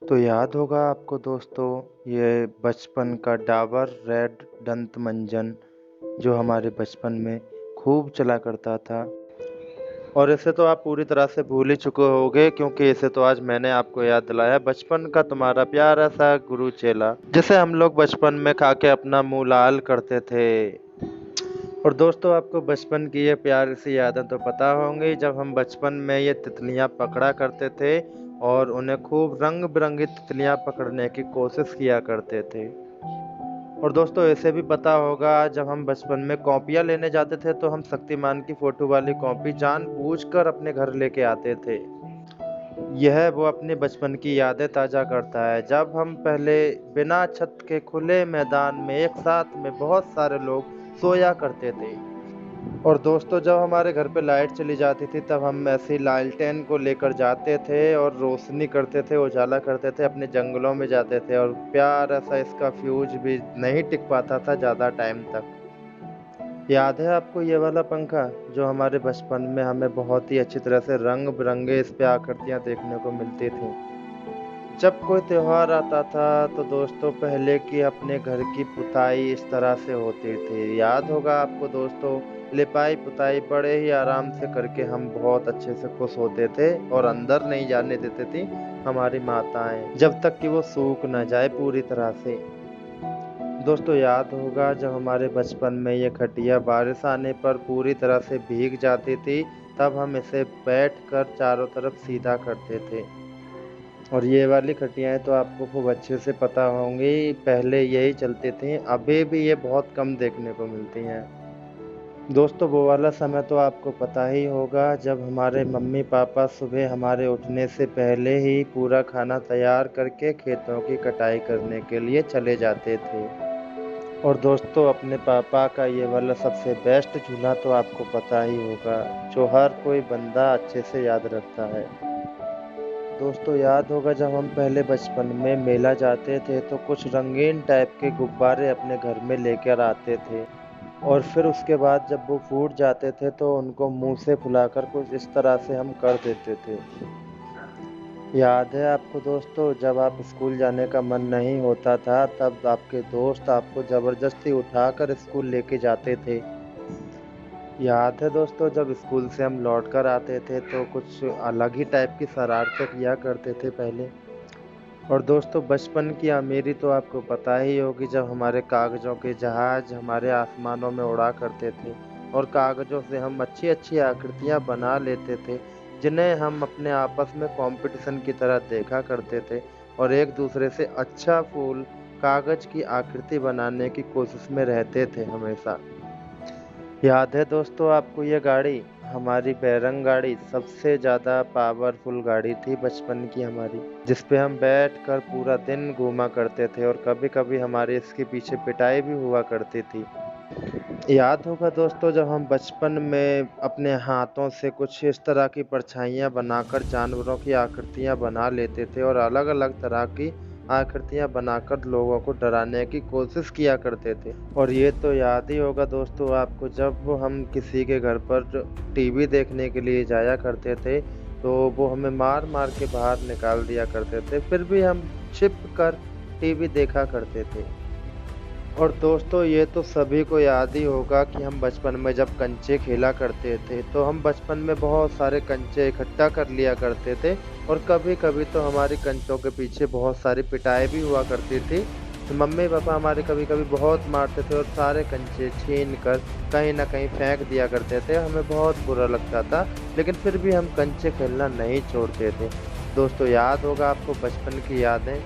तो याद होगा आपको दोस्तों, ये बचपन का डाबर रेड दंत मंजन जो हमारे बचपन में खूब चला करता था। और इसे तो आप पूरी तरह से भूल ही चुके होंगे, क्योंकि इसे तो आज मैंने आपको याद दिलाया। बचपन का तुम्हारा प्यारा सा गुरु चेला, जिसे हम लोग बचपन में खा के अपना मुंह लाल करते थे। और दोस्तों, आपको बचपन की ये प्यारी सी यादें तो पता होंगी, जब हम बचपन में ये तितलियां पकड़ा करते थे और उन्हें खूब रंग बिरंगी तितलियां पकड़ने की कोशिश किया करते थे। और दोस्तों, ऐसे भी पता होगा, जब हम बचपन में कॉपियां लेने जाते थे तो हम शक्तिमान की फोटो वाली कॉपी जानबूझकर अपने घर लेके आते थे। यह वो अपने बचपन की यादें ताज़ा करता है, जब हम पहले बिना छत के खुले मैदान में एक साथ में बहुत सारे लोग सोया करते थे। और दोस्तों, जब हमारे घर पे लाइट चली जाती थी तब हम ऐसी लालटेन को लेकर जाते थे और रोशनी करते थे, उजाला करते थे, अपने जंगलों में जाते थे। और प्यारा सा इसका फ्यूज भी नहीं टिक पाता था ज़्यादा टाइम तक। याद है आपको ये वाला पंखा, जो हमारे बचपन में हमें बहुत ही अच्छी तरह से रंग बिरंगे इस पे आकृतियां देखने को मिलती थी। जब कोई त्योहार आता था तो दोस्तों, पहले की अपने घर की पुताई इस तरह से होती थी। याद होगा आपको दोस्तों, लिपाई पुताई बड़े ही आराम से करके हम बहुत अच्छे से खुश होते थे और अंदर नहीं जाने देते थी हमारी माताएं, जब तक कि वो सूख न जाए पूरी तरह से। दोस्तों, याद होगा जब हमारे बचपन में ये खटिया बारिश आने पर पूरी तरह से भीग जाती थी, तब हम इसे बैठकर चारों तरफ सीधा करते थे। और ये वाली खटियाएँ तो आपको खूब अच्छे से पता होंगी, पहले यही चलती थी, अभी भी ये बहुत कम देखने को मिलती हैं। दोस्तों, वो वाला समय तो आपको पता ही होगा, जब हमारे मम्मी-पापा सुबह हमारे उठने से पहले ही पूरा खाना तैयार करके खेतों की कटाई करने के लिए चले जाते थे। और दोस्तों, अपने पापा का ये वाला सबसे बेस्ट चूल्हा तो आपको पता ही होगा, जो हर कोई बंदा अच्छे से याद रखता है। दोस्तों, याद होगा जब हम पहले बचपन में मेला जाते थे तो कुछ रंगीन टाइप के गुब्बारे अपने घर में लेकर आते थे, और फिर उसके बाद जब वो फूट जाते थे तो उनको मुंह से फुलाकर कुछ इस तरह से हम कर देते थे। याद है आपको दोस्तों, जब आप स्कूल जाने का मन नहीं होता था तब आपके दोस्त आपको ज़बरदस्ती उठाकर स्कूल लेके जाते थे। याद है दोस्तों, जब स्कूल से हम लौट कर आते थे तो कुछ अलग ही टाइप की शरारतें किया करते थे पहले। और दोस्तों, बचपन की अमीरी तो आपको पता ही होगी, जब हमारे कागज़ों के जहाज हमारे आसमानों में उड़ा करते थे और कागज़ों से हम अच्छी-अच्छी आकृतियाँ बना लेते थे, जिन्हें हम अपने आपस में कॉम्पिटिशन की तरह देखा करते थे और एक दूसरे से अच्छा फूल कागज़ की आकृति बनाने की कोशिश में रहते थे हमेशा। याद है दोस्तों आपको ये गाड़ी, हमारी बैरंग गाड़ी सबसे ज़्यादा पावरफुल गाड़ी थी बचपन की हमारी, जिस पे हम बैठकर पूरा दिन घूमा करते थे और कभी-कभी हमारे इसके पीछे पिटाई भी हुआ करती थी। याद होगा दोस्तों, जब हम बचपन में अपने हाथों से कुछ इस तरह की परछाइयाँ बनाकर जानवरों की आकृतियाँ बना लेते थे और अलग-अलग तरह की आकृतियाँ बनाकर लोगों को डराने की कोशिश किया करते थे। और ये तो याद ही होगा दोस्तों आपको, जब वो हम किसी के घर पर टीवी देखने के लिए जाया करते थे, तो वो हमें मार-मार के बाहर निकाल दिया करते थे, फिर भी हम छिप कर टीवी देखा करते थे। और दोस्तों, ये तो सभी को याद ही होगा कि हम बचपन में जब कंचे खेला करते थे, तो हम बचपन में बहुत सारे कंचे इकट्ठा कर लिया करते थे और कभी-कभी तो हमारी कंचों के पीछे बहुत सारी पिटाई भी हुआ करती थी। तो मम्मी-पापा हमारे कभी-कभी बहुत मारते थे और सारे कंचे छीन कर कहीं न कहीं फेंक दिया करते थे, हमें बहुत बुरा लगता था, लेकिन फिर भी हम कंचे खेलना नहीं छोड़ते थे। दोस्तों, याद होगा आपको बचपन की यादें,